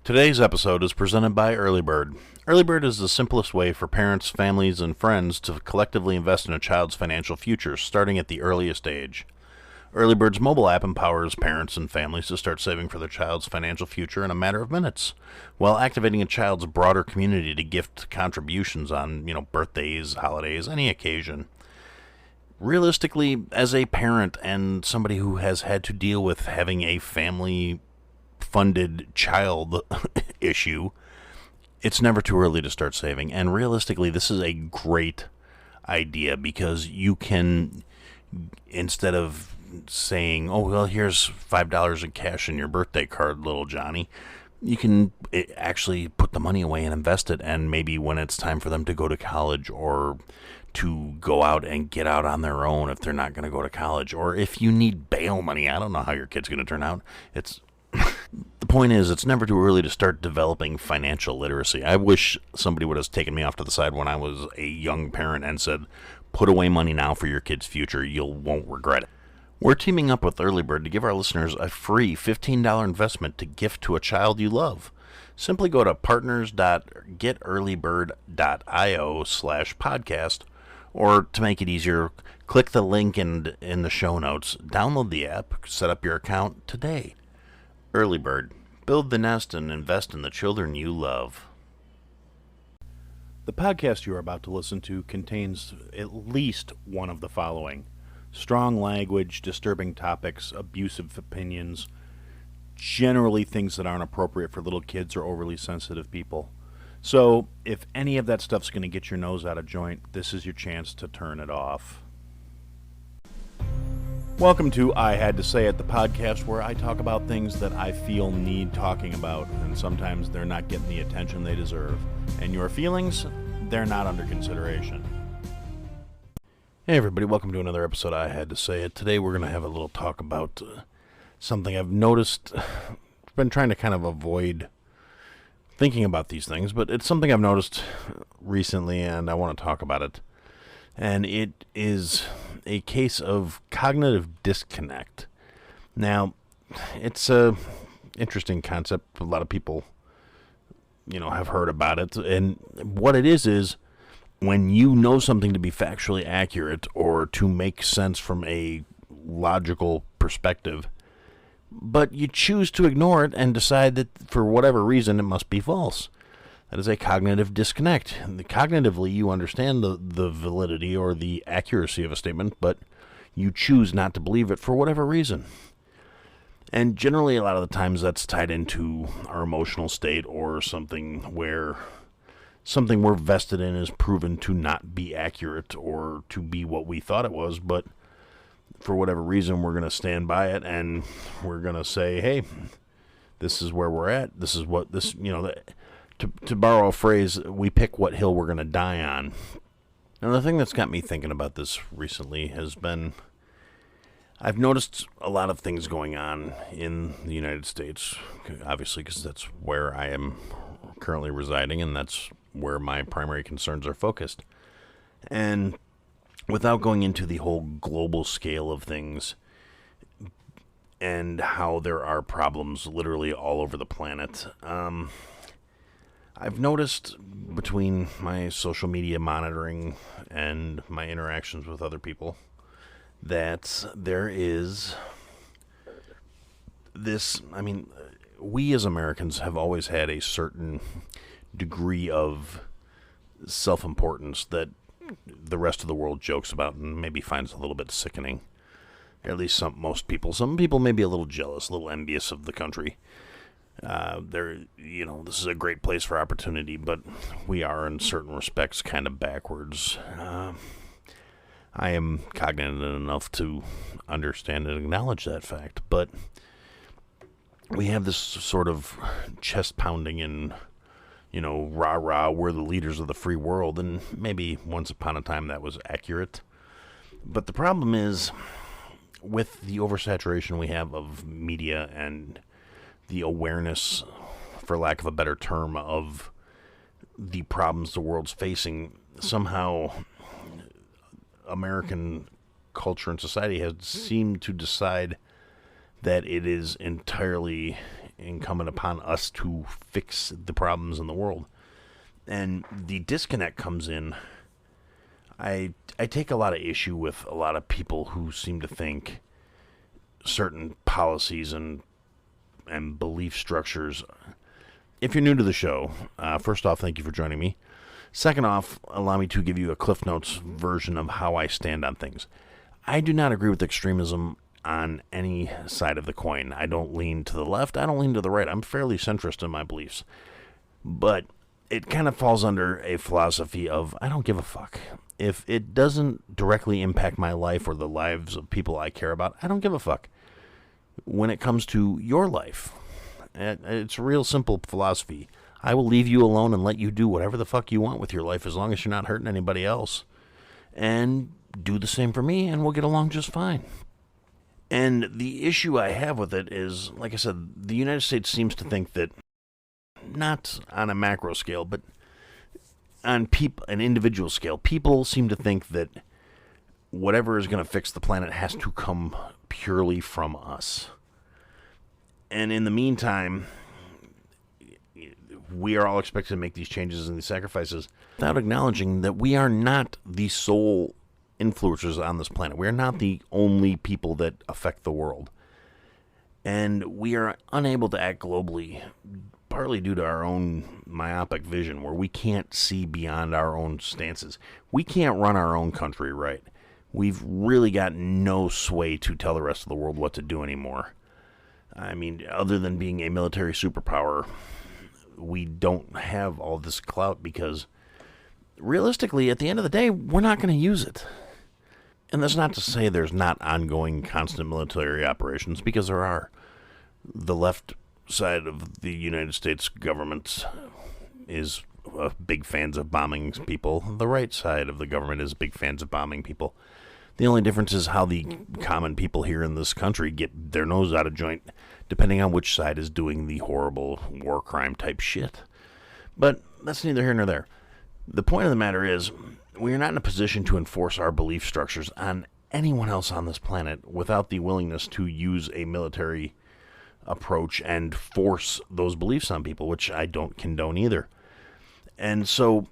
Today's episode is presented by Early Bird. Early Bird is the simplest way for parents, families, and friends to collectively invest in a child's financial future, starting at the earliest age. Early Bird's mobile app empowers parents and families to start saving for their child's financial future in a matter of minutes, while activating a child's broader community to gift contributions on, birthdays, holidays, any occasion. Realistically, as a parent and somebody who has had to deal with having a family-funded child issue, it's never too early to start saving. And realistically, this is a great idea because you can, instead of saying, oh, well, here's $5 in cash in your birthday card, little Johnny, you can actually put the money away and invest it. And maybe when it's time for them to go to college or to go out and get out on their own if they're not going to go to college, or if you need bail money, I don't know how your kid's going to turn out. The point is, it's never too early to start developing financial literacy. I wish somebody would have taken me off to the side when I was a young parent and said, put away money now for your kid's future. You won't regret it. We're teaming up with Early Bird to give our listeners a free $15 investment to gift to a child you love. Simply go to partners.getearlybird.io/podcast, or to make it easier, click the link in the show notes, download the app, set up your account today. Early Bird. Build the nest and invest in the children you love. The podcast you are about to listen to contains at least one of the following: strong language, disturbing topics, abusive opinions, generally things that aren't appropriate for little kids or overly sensitive people. So, if any of that stuff's going to get your nose out of joint, this is your chance to turn it off. Welcome to I Had to Say It, the podcast where I talk about things that I feel need talking about, and sometimes they're not getting the attention they deserve. And your feelings, they're not under consideration. Hey everybody, welcome to another episode of I Had to Say It. Today we're going to have a little talk about something I've noticed. I've been trying to kind of avoid thinking about these things, but it's something I've noticed recently and I want to talk about it. And it is a case of cognitive disconnect. Now, it's a interesting concept. A lot of people, have heard about it. And what it is when you know something to be factually accurate or to make sense from a logical perspective, but you choose to ignore it and decide that for whatever reason it must be false. That is a cognitive disconnect. Cognitively, you understand the validity or the accuracy of a statement, but you choose not to believe it for whatever reason. And generally, a lot of the times that's tied into our emotional state or something where something we're vested in is proven to not be accurate or to be what we thought it was, but for whatever reason, we're going to stand by it and we're going to say, hey, this is where we're at. This is what this, to borrow a phrase, we pick what hill we're going to die on. Now, the thing that's got me thinking about this recently has been, I've noticed a lot of things going on in the United States, obviously, because that's where I am currently residing and that's where my primary concerns are focused. And without going into the whole global scale of things and how there are problems literally all over the planet, I've noticed between my social media monitoring and my interactions with other people that there is this, we as Americans have always had a certain degree of self-importance that the rest of the world jokes about and maybe finds a little bit sickening. At least most people. Some people may be a little jealous, a little envious of the country. This is a great place for opportunity, but we are in certain respects kind of backwards. I am cognizant enough to understand and acknowledge that fact, but we have this sort of chest pounding and rah-rah, we're the leaders of the free world, and maybe once upon a time that was accurate. But the problem is, with the oversaturation we have of media and the awareness, for lack of a better term, of the problems the world's facing, somehow American culture and society has seemed to decide that it is entirely incumbent upon us to fix the problems in the world. And the disconnect comes in. I take a lot of issue with a lot of people who seem to think certain policies and belief structures. If you're new to the show, first off, thank you for joining me. Second off, allow me to give you a Cliff Notes version of how I stand on things. I do not agree with extremism on any side of the coin. I don't lean to the left. I don't lean to the right. I'm fairly centrist in my beliefs. But it kind of falls under a philosophy of I don't give a fuck. If it doesn't directly impact my life or the lives of people I care about, I don't give a fuck. When it comes to your life, it's a real simple philosophy. I will leave you alone and let you do whatever the fuck you want with your life as long as you're not hurting anybody else. And do the same for me and we'll get along just fine. And the issue I have with it is, like I said, the United States seems to think that, not on a macro scale, but on an individual scale, people seem to think that whatever is going to fix the planet has to come purely from us. And in the meantime, we are all expected to make these changes and these sacrifices without acknowledging that we are not the sole influencers on this planet. We are not the only people that affect the world. And we are unable to act globally, partly due to our own myopic vision, where we can't see beyond our own stances. We can't run our own country right. We've really got no sway to tell the rest of the world what to do anymore. I mean, other than being a military superpower, we don't have all this clout because, realistically, at the end of the day, we're not going to use it. And that's not to say there's not ongoing constant military operations, because there are. The left side of the United States government is big fans of bombing people. The right side of the government is big fans of bombing people. The only difference is how the common people here in this country get their nose out of joint, depending on which side is doing the horrible war crime type shit. But that's neither here nor there. The point of the matter is, we are not in a position to enforce our belief structures on anyone else on this planet without the willingness to use a military approach and force those beliefs on people, which I don't condone either. And so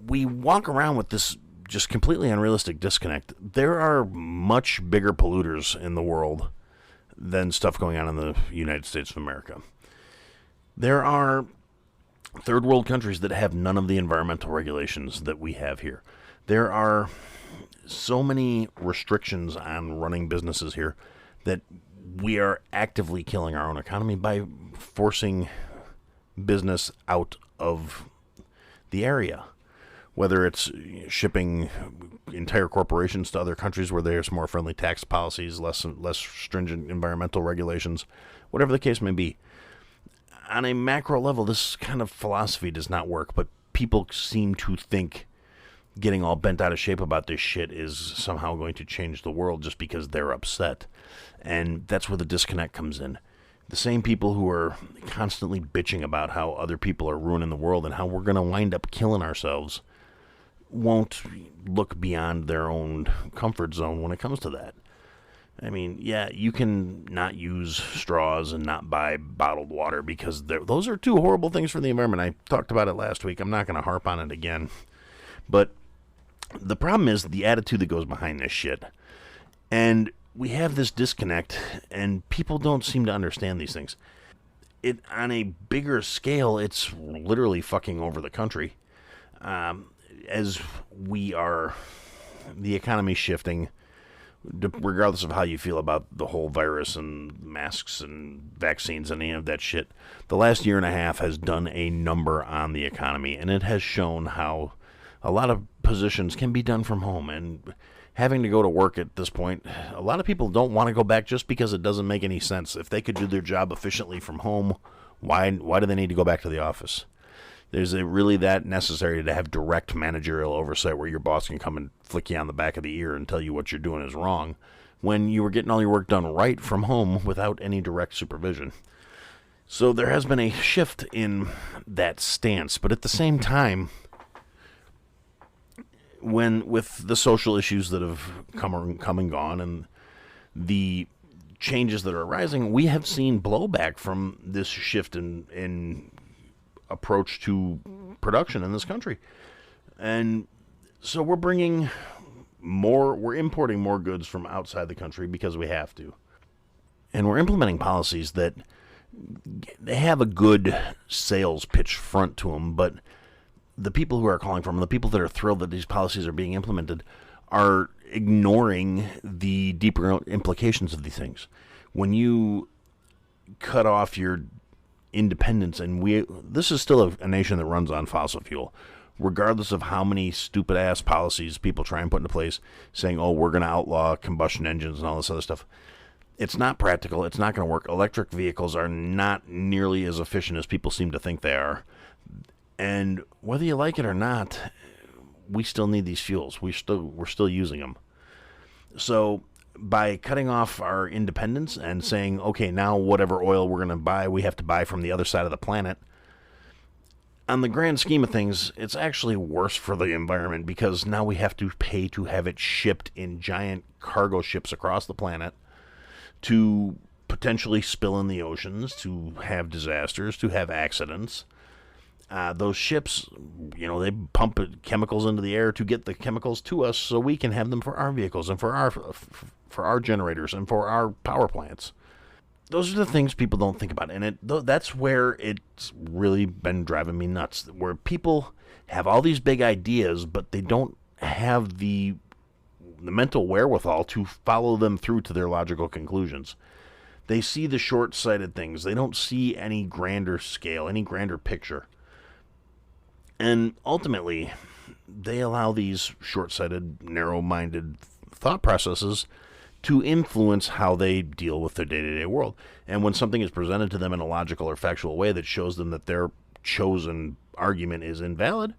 we walk around with this just completely unrealistic disconnect. There are much bigger polluters in the world than stuff going on in the United States of America. There are third world countries that have none of the environmental regulations that we have here. There are so many restrictions on running businesses here that we are actively killing our own economy by forcing business out of the area. Whether it's shipping entire corporations to other countries where there's more friendly tax policies, less stringent environmental regulations, whatever the case may be. On a macro level, this kind of philosophy does not work, but people seem to think getting all bent out of shape about this shit is somehow going to change the world just because they're upset. And that's where the disconnect comes in. The same people who are constantly bitching about how other people are ruining the world and how we're going to wind up killing ourselves won't look beyond their own comfort zone when it comes to that. I mean, yeah, you can not use straws and not buy bottled water because those are two horrible things for the environment. I talked about it last week. I'm not going to harp on it again. But the problem is the attitude that goes behind this shit. And we have this disconnect, and people don't seem to understand these things. On a bigger scale, it's literally fucking over the country. As the economy's shifting, regardless of how you feel about the whole virus and masks and vaccines and any of that shit, the last year and a half has done a number on the economy, and it has shown how a lot of positions can be done from home. And having to go to work at this point, a lot of people don't want to go back just because it doesn't make any sense. If they could do their job efficiently from home, why do they need to go back to the office? Is it really that necessary to have direct managerial oversight where your boss can come and flick you on the back of the ear and tell you what you're doing is wrong when you were getting all your work done right from home without any direct supervision? So there has been a shift in that stance, but at the same time, with the social issues that have come and gone and the changes that are arising, we have seen blowback from this shift in approach to production in this country. And so we're importing more goods from outside the country because we have to. And we're implementing policies that they have a good sales pitch front to them, but the people who are calling for them, the people that are thrilled that these policies are being implemented, are ignoring the deeper implications of these things. When you cut off your independence, and this is still a nation that runs on fossil fuel, regardless of how many stupid-ass policies people try and put into place, saying, oh, we're going to outlaw combustion engines and all this other stuff. It's not practical. It's not going to work. Electric vehicles are not nearly as efficient as people seem to think they are. And whether you like it or not, we still need these fuels. We're still using them. So by cutting off our independence and saying, okay, now whatever oil we're going to buy, we have to buy from the other side of the planet, on the grand scheme of things, it's actually worse for the environment because now we have to pay to have it shipped in giant cargo ships across the planet to potentially spill in the oceans, to have disasters, to have accidents. Those ships, they pump chemicals into the air to get the chemicals to us so we can have them for our vehicles and for our generators and for our power plants. Those are the things people don't think about, and that's where it's really been driving me nuts, where people have all these big ideas, but they don't have the mental wherewithal to follow them through to their logical conclusions. They see the short-sighted things. They don't see any grander scale, any grander picture. And ultimately, they allow these short-sighted, narrow-minded thought processes to influence how they deal with their day-to-day world. And when something is presented to them in a logical or factual way that shows them that their chosen argument is invalid,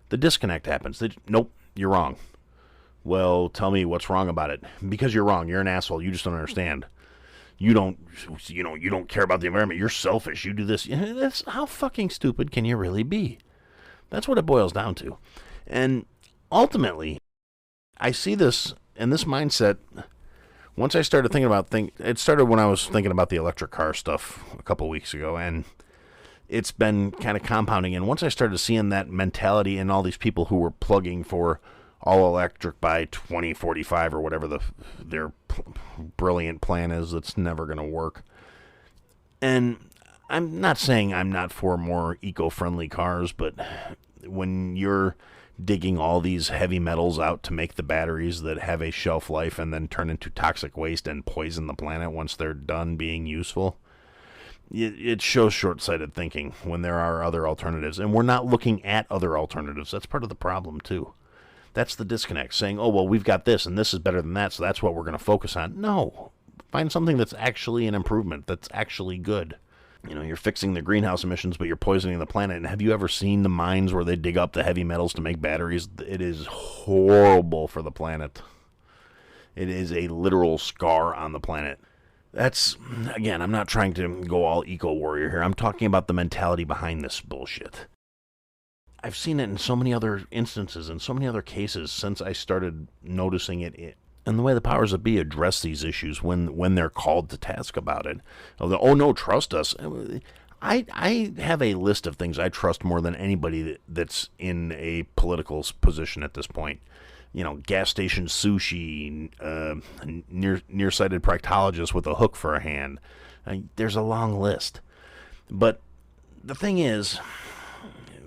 the disconnect happens. Nope, you're wrong. Well, tell me what's wrong about it. Because you're wrong. You're an asshole. You just don't understand. You don't care about the environment. You're selfish. You do this. How fucking stupid can you really be? That's what it boils down to. And ultimately, I see this and this mindset. Once I started thinking about it started when I was thinking about the electric car stuff a couple weeks ago, and it's been kind of compounding. And once I started seeing that mentality in all these people who were plugging for all electric by 2045 or whatever their brilliant plan is, that's never going to work. And I'm not saying I'm not for more eco-friendly cars, but when you're digging all these heavy metals out to make the batteries that have a shelf life and then turn into toxic waste and poison the planet once they're done being useful, it shows short-sighted thinking when there are other alternatives. And we're not looking at other alternatives. That's part of the problem, too. That's the disconnect, saying, oh, well, we've got this, and this is better than that, so that's what we're going to focus on. No. Find something that's actually an improvement, that's actually good. You're fixing the greenhouse emissions, but you're poisoning the planet. And have you ever seen the mines where they dig up the heavy metals to make batteries? It is horrible for the planet. It is a literal scar on the planet. That's, again, I'm not trying to go all eco-warrior here. I'm talking about the mentality behind this bullshit. I've seen it in so many other instances, in so many other cases since I started noticing it. And the way the powers that be address these issues when they're called to task about it. Oh, no, trust us. I have a list of things I trust more than anybody that's in a political position at this point. Gas station sushi, nearsighted proctologist with a hook for a hand. There's a long list. But the thing is,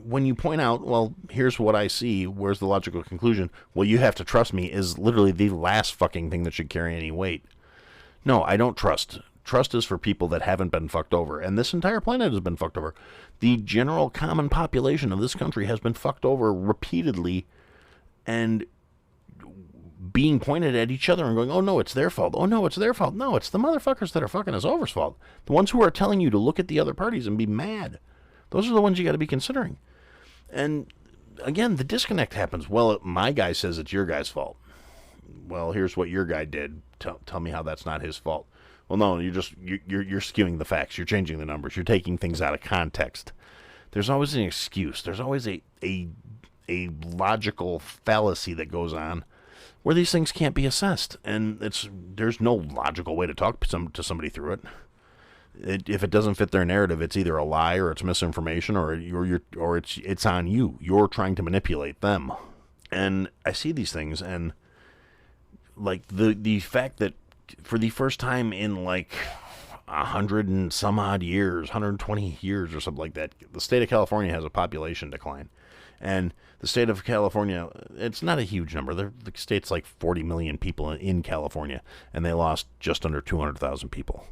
when you point out, well, here's what I see, where's the logical conclusion? Well, you have to trust me is literally the last fucking thing that should carry any weight. No, I don't trust. Trust is for people that haven't been fucked over, and this entire planet has been fucked over. The general common population of this country has been fucked over repeatedly, and being pointed at each other and going, oh, no, it's their fault. Oh, no, it's their fault. No, it's the motherfuckers that are fucking us over's fault. The ones who are telling you to look at the other parties and be mad. Those are the ones you got to be considering. And again, the disconnect happens. Well, my guy says it's your guy's fault. Well, here's what your guy did. Tell me how that's not his fault. Well, no, you're skewing the facts. You're changing the numbers. You're taking things out of context. There's always an excuse. There's always a logical fallacy that goes on where these things can't be assessed, and there's no logical way to talk to somebody through it. If it doesn't fit their narrative, it's either a lie or it's misinformation, or it's on you. You're trying to manipulate them. And I see these things, and like the fact that for the first time in like 100 and some odd years, 120 years or something like that, the state of California has a population decline. And the state of California, it's not a huge number. The state's like 40 million people in California, and they lost just under 200,000 people.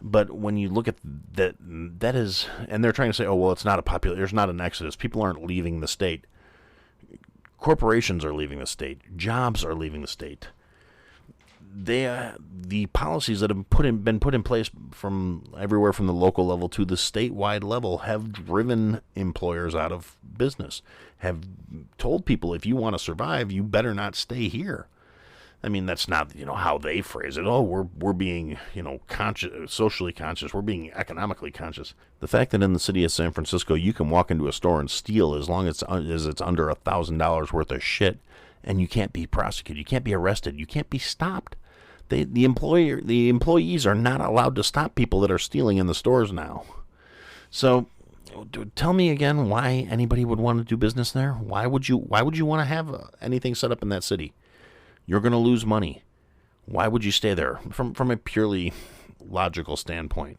But when you look at that is, and they're trying to say, oh, well, it's not there's not an exodus. People aren't leaving the state. Corporations are leaving the state. Jobs are leaving the state. The policies that have been put in place from everywhere from the local level to the statewide level have driven employers out of business, have told people, if you want to survive, you better not stay here. I mean, that's not, how they phrase it. Oh, we're being, conscious, socially conscious. We're being economically conscious. The fact that in the city of San Francisco, you can walk into a store and steal as long as it's under $1,000 worth of shit, and you can't be prosecuted. You can't be arrested. You can't be stopped. The employees are not allowed to stop people that are stealing in the stores now. So, tell me again why anybody would want to do business there. Why would you want to have anything set up in that city? You're going to lose money. Why would you stay there? From a purely logical standpoint.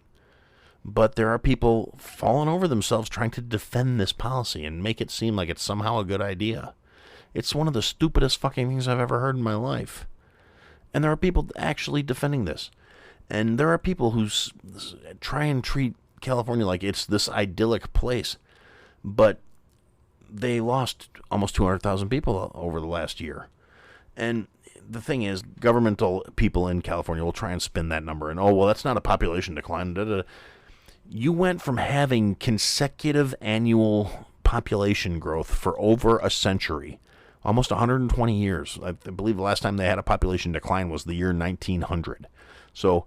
But there are people falling over themselves trying to defend this policy and make it seem like it's somehow a good idea. It's one of the stupidest fucking things I've ever heard in my life. And there are people actually defending this. And there are people who try and treat California like it's this idyllic place. But they lost almost 200,000 people over the last year. And the thing is, governmental people in California will try and spin that number. And, oh, well, that's not a population decline. You went from having consecutive annual population growth for over a century, almost 120 years. I believe the last time they had a population decline was the year 1900. So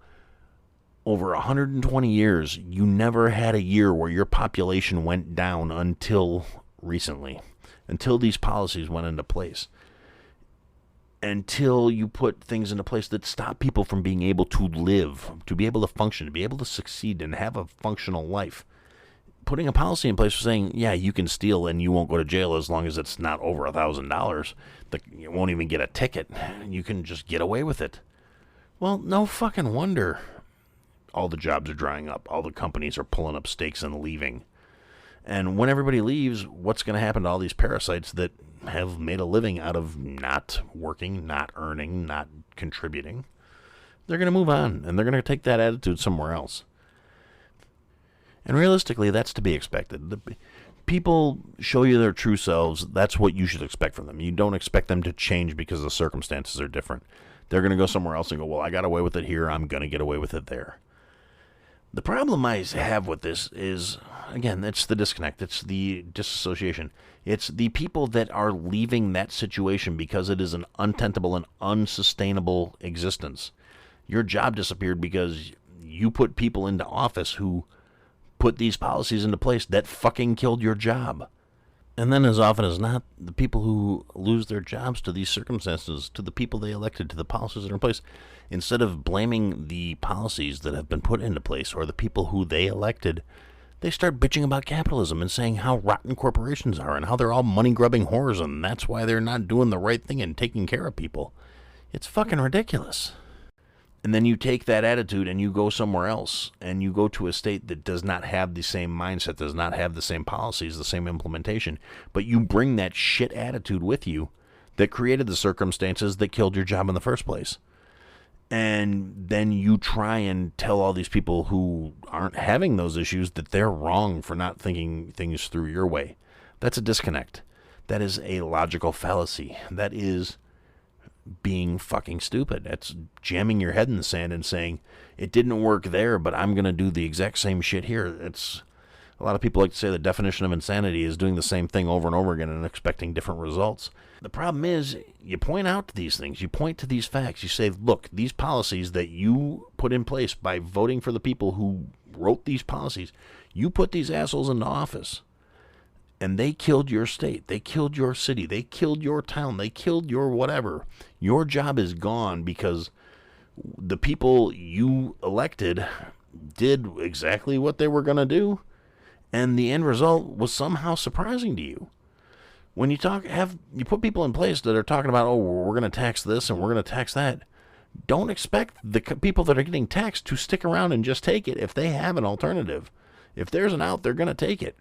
over 120 years, you never had a year where your population went down until recently, until these policies went into place. Until you put things into place that stop people from being able to live, to be able to function, to be able to succeed and have a functional life. Putting a policy in place for saying, yeah, you can steal and you won't go to jail as long as it's not over $1,000. You won't even get a ticket. You can just get away with it. Well, no fucking wonder all the jobs are drying up. All the companies are pulling up stakes and leaving. And when everybody leaves, what's going to happen to all these parasites that have made a living out of not working, not earning, not contributing? They're going to move on, and they're going to take that attitude somewhere else. And realistically, that's to be expected. People show you their true selves. That's what you should expect from them. You don't expect them to change because the circumstances are different. They're going to go somewhere else and go, well, I got away with it here. I'm going to get away with it there. The problem I have with this is, again, it's the disconnect. It's the disassociation. It's the people that are leaving that situation because it is an untenable and unsustainable existence. Your job disappeared because you put people into office who put these policies into place that fucking killed your job. And then as often as not, the people who lose their jobs to these circumstances, to the people they elected, to the policies that are in place, instead of blaming the policies that have been put into place or the people who they elected, they start bitching about capitalism and saying how rotten corporations are and how they're all money-grubbing whores and that's why they're not doing the right thing and taking care of people. It's fucking ridiculous. And then you take that attitude and you go somewhere else and you go to a state that does not have the same mindset, does not have the same policies, the same implementation, but you bring that shit attitude with you that created the circumstances that killed your job in the first place. And then you try and tell all these people who aren't having those issues that they're wrong for not thinking things through your way. That's a disconnect. That is a logical fallacy. That is being fucking stupid. That's jamming your head in the sand and saying, it didn't work there, but I'm going to do the exact same shit here. It's a lot of people like to say the definition of insanity is doing the same thing over and over again and expecting different results. The problem is, you point out these things, you point to these facts, you say, look, these policies that you put in place by voting for the people who wrote these policies, you put these assholes into office. and they killed your state, they killed your city, they killed your town, they killed your whatever. Your job is gone because the people you elected did exactly what they were going to do, and the end result was somehow surprising to you. When you you put people in place that are talking about, oh, we're going to tax this and we're going to tax that, don't expect the people that are getting taxed to stick around and just take it if they have an alternative. If there's an out, they're going to take it.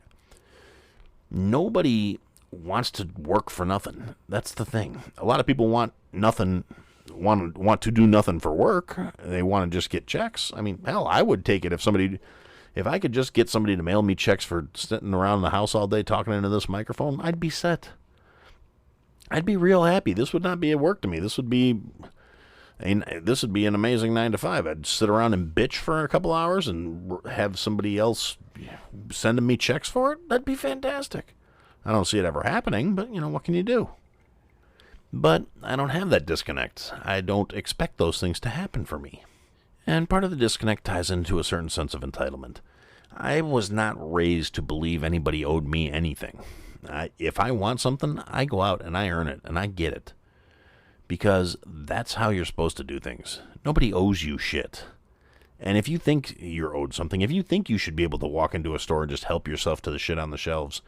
Nobody wants to work for nothing. That's the thing. A lot of people want to do nothing for work. They want to just get checks. I mean, hell, I would take it if I could just get somebody to mail me checks for sitting around the house all day talking into this microphone. I'd be set. I'd be real happy. This would not be a work to me. This would be an amazing 9 to 5. I'd sit around and bitch for a couple hours and have somebody else sending me checks for it. That'd be fantastic. I don't see it ever happening, but what can you do? But I don't have that disconnect. I don't expect those things to happen for me. And part of the disconnect ties into a certain sense of entitlement. I was not raised to believe anybody owed me anything. If I want something, I go out and I earn it and I get it. Because that's how you're supposed to do things. Nobody owes you shit. And if you think you're owed something, if you think you should be able to walk into a store and just help yourself to the shit on the shelves,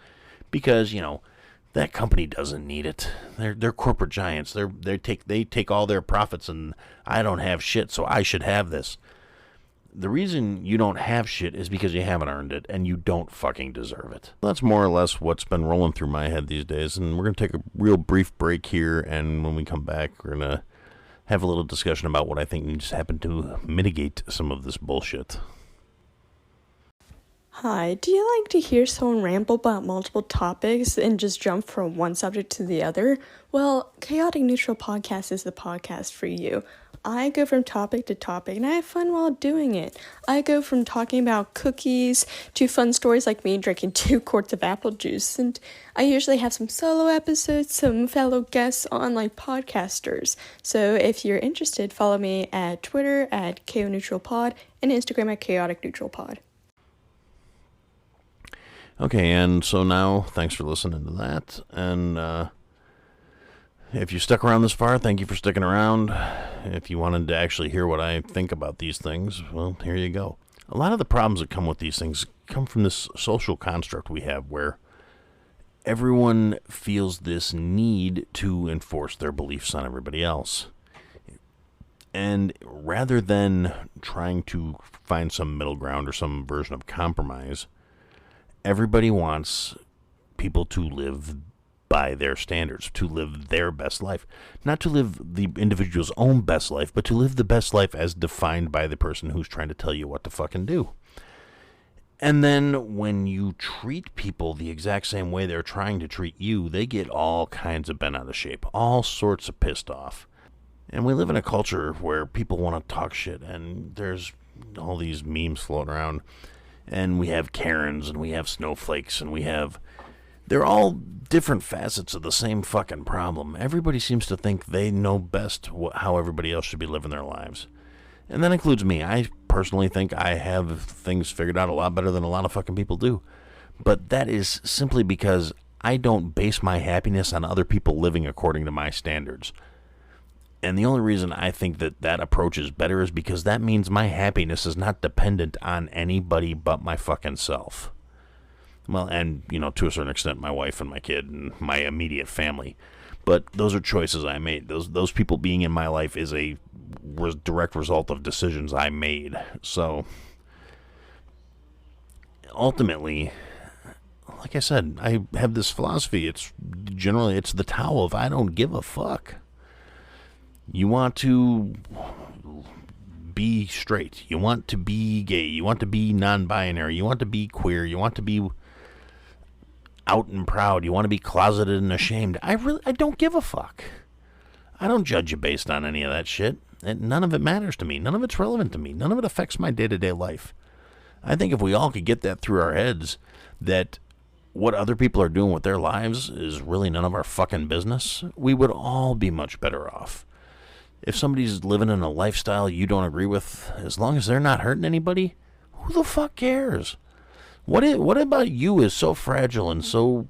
because, that company doesn't need it. They're corporate giants. They take all their profits, and I don't have shit, so I should have this. The reason you don't have shit is because you haven't earned it, and you don't fucking deserve it. That's more or less what's been rolling through my head these days, and we're going to take a real brief break here, and when we come back, we're going to have a little discussion about what I think needs to happen to mitigate some of this bullshit. Hi, do you like to hear someone ramble about multiple topics and just jump from one subject to the other? Well, Chaotic Neutral Podcast is the podcast for you. I go from topic to topic, and I have fun while doing it. I go from talking about cookies to fun stories like me drinking 2 quarts of apple juice, and I usually have some solo episodes, some fellow guests on like podcasters. So if you're interested, follow me at Twitter at KONeutralPod and Instagram at Chaotic Neutral Pod. Okay, and so now, thanks for listening to that, and if you stuck around this far, thank you for sticking around. If you wanted to actually hear what I think about these things, well, here you go. A lot of the problems that come with these things come from this social construct we have where everyone feels this need to enforce their beliefs on everybody else. And rather than trying to find some middle ground or some version of compromise, everybody wants people to live by their standards, to live their best life. Not to live the individual's own best life, but to live the best life as defined by the person who's trying to tell you what to fucking do. And then when you treat people the exact same way they're trying to treat you, they get all kinds of bent out of shape, all sorts of pissed off. And we live in a culture where people want to talk shit, and there's all these memes floating around. And we have Karens, and we have snowflakes, and they're all different facets of the same fucking problem. Everybody seems to think they know best how everybody else should be living their lives. And that includes me. I personally think I have things figured out a lot better than a lot of fucking people do. But that is simply because I don't base my happiness on other people living according to my standards. And the only reason I think that approach is better is because that means my happiness is not dependent on anybody but my fucking self. Well, and, to a certain extent, my wife and my kid and my immediate family. But those are choices I made. Those people being in my life is a direct result of decisions I made. So, ultimately, like I said, I have this philosophy. It's the Tao of I don't give a fuck. You want to be straight. You want to be gay. You want to be non-binary. You want to be queer. You want to be out and proud. You want to be closeted and ashamed. I don't give a fuck. I don't judge you based on any of that shit. And none of it matters to me. None of it's relevant to me. None of it affects my day-to-day life. I think if we all could get that through our heads, that what other people are doing with their lives is really none of our fucking business, we would all be much better off. If somebody's living in a lifestyle you don't agree with, as long as they're not hurting anybody, who the fuck cares? What about you is so fragile and so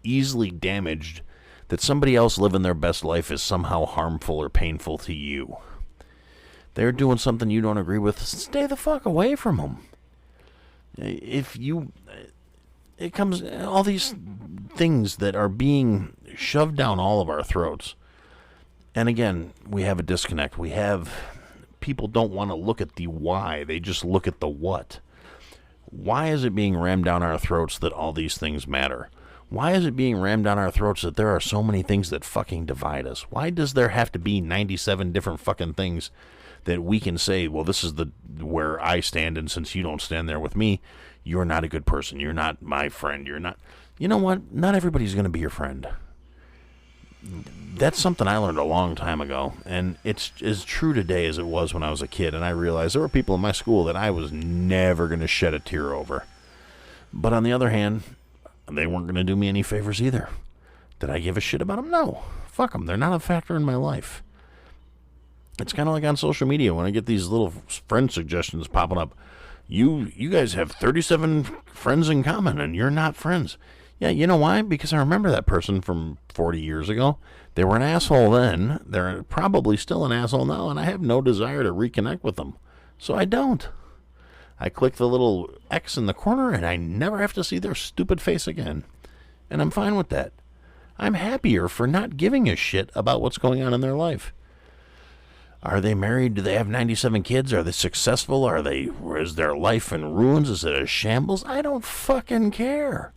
easily damaged that somebody else living their best life is somehow harmful or painful to you. They're doing something you don't agree with, stay the fuck away from them. It comes, all these things that are being shoved down all of our throats. And again, we have a disconnect. People don't want to look at the why, they just look at the what. Why is it being rammed down our throats that all these things matter? Why is it being rammed down our throats that there are so many things that fucking divide us? Why does there have to be 97 different fucking things that we can say, well, this is where I stand, and since you don't stand there with me, you're not a good person. You're not my friend. You're not... You know what? Not everybody's going to be your friend. That's something I learned a long time ago, and it's as true today as it was when I was a kid, and I realized there were people in my school that I was never going to shed a tear over. But on the other hand, they weren't going to do me any favors either. Did I give a shit about them? No. Fuck them. They're not a factor in my life. It's kind of like on social media when I get these little friend suggestions popping up. You guys have 37 friends in common and you're not friends. Yeah, you know why? Because I remember that person from 40 years ago. They were an asshole then. They're probably still an asshole now, and I have no desire to reconnect with them. So I don't. I click the little X in the corner and I never have to see their stupid face again. And I'm fine with that. I'm happier for not giving a shit about what's going on in their life. Are they married? Do they have 97 kids? Are they successful? Is their life in ruins? Is it a shambles? I don't fucking care.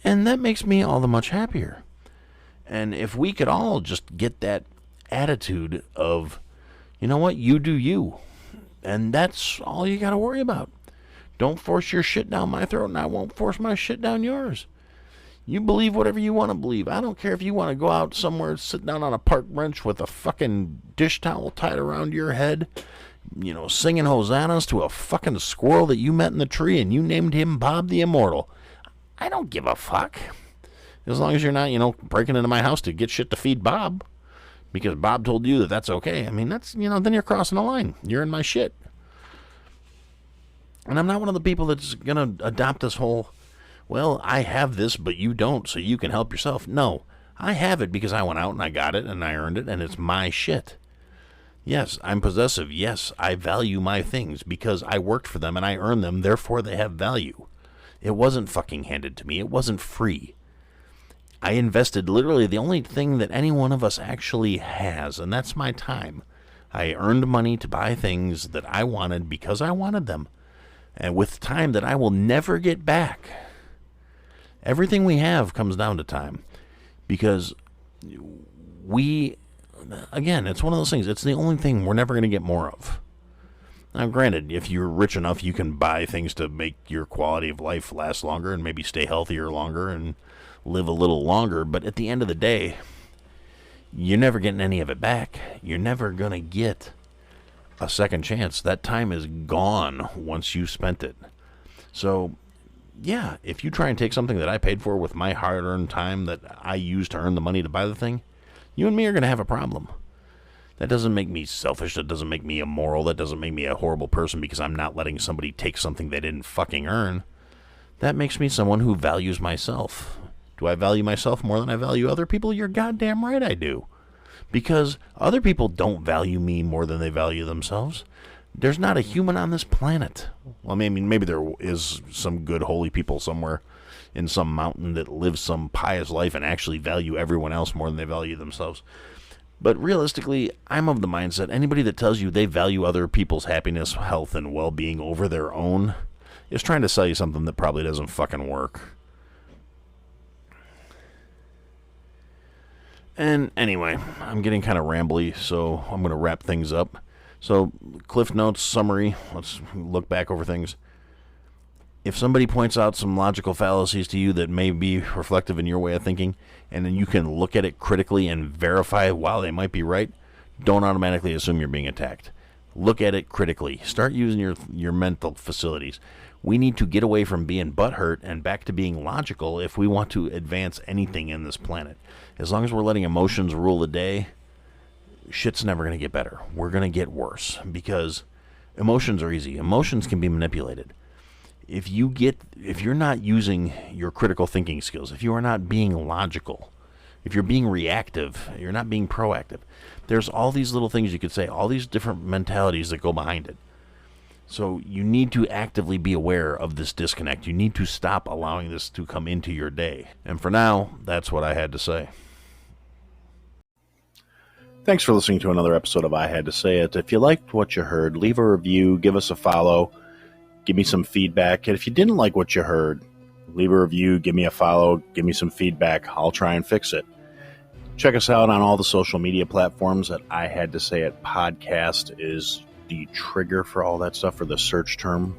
And that makes me all the much happier. And if we could all just get that attitude of, you know what, you do you. And that's all you got to worry about. Don't force your shit down my throat, and I won't force my shit down yours. You believe whatever you want to believe. I don't care if you want to go out somewhere, sit down on a park bench with a fucking dish towel tied around your head, singing hosannas to a fucking squirrel that you met in the tree and you named him Bob the Immortal. I don't give a fuck. As long as you're not, breaking into my house to get shit to feed Bob because Bob told you that that's okay. I mean, that's, then you're crossing the line. You're in my shit. And I'm not one of the people that's going to adopt this whole, well, I have this, but you don't, so you can help yourself. No, I have it because I went out and I got it and I earned it and it's my shit. Yes, I'm possessive. Yes, I value my things because I worked for them and I earned them, therefore they have value. It wasn't fucking handed to me. It wasn't free. I invested literally the only thing that any one of us actually has, and that's my time. I earned money to buy things that I wanted because I wanted them, and with time that I will never get back. Everything we have comes down to time, because again, it's one of those things, it's the only thing we're never going to get more of. Now, granted, if you're rich enough, you can buy things to make your quality of life last longer and maybe stay healthier longer and live a little longer. But at the end of the day, you're never getting any of it back. You're never going to get a second chance. That time is gone once you spent it. So, yeah, if you try and take something that I paid for with my hard-earned time that I used to earn the money to buy the thing, you and me are going to have a problem. That doesn't make me selfish. That doesn't make me immoral. That doesn't make me a horrible person because I'm not letting somebody take something they didn't fucking earn. That makes me someone who values myself. Do I value myself more than I value other people? You're goddamn right I do. Because other people don't value me more than they value themselves. There's not a human on this planet. Well, I mean, maybe there is some good holy people somewhere in some mountain that live some pious life and actually value everyone else more than they value themselves. But realistically, I'm of the mindset, anybody that tells you they value other people's happiness, health, and well-being over their own is trying to sell you something that probably doesn't fucking work. And anyway, I'm getting kind of rambly, so I'm going to wrap things up. So, Cliff Notes, summary, let's look back over things. If somebody points out some logical fallacies to you that may be reflective in your way of thinking, and then you can look at it critically and verify while they might be right, don't automatically assume you're being attacked. Look at it critically. Start using your mental facilities. We need to get away from being butthurt and back to being logical if we want to advance anything in this planet. As long as we're letting emotions rule the day, shit's never going to get better. We're going to get worse because emotions are easy. Emotions can be manipulated. if you're not using your critical thinking skills, if you are not being logical, if you're being reactive, you're not being proactive, there's all these little things you could say, all these different mentalities that go behind it. So you need to actively be aware of this disconnect. You need to stop allowing this to come into your day. And for now, that's what I had to say. Thanks for listening to another episode of I Had to Say It. If you liked what you heard, leave a review, give us a follow, give me some feedback. And if you didn't like what you heard, leave a review, give me a follow, give me some feedback. I'll try and fix it. Check us out on all the social media platforms at I Had to Say It Podcast is the trigger for all that stuff, for the search term.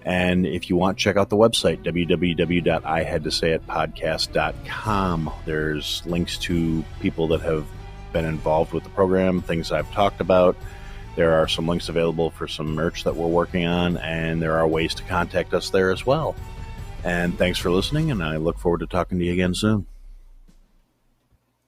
And if you want, check out the website, www.ihadtosayitpodcast.com. There's links to people that have been involved with the program, things I've talked about. There are some links available for some merch that we're working on, and there are ways to contact us there as well. And thanks for listening, and I look forward to talking to you again soon.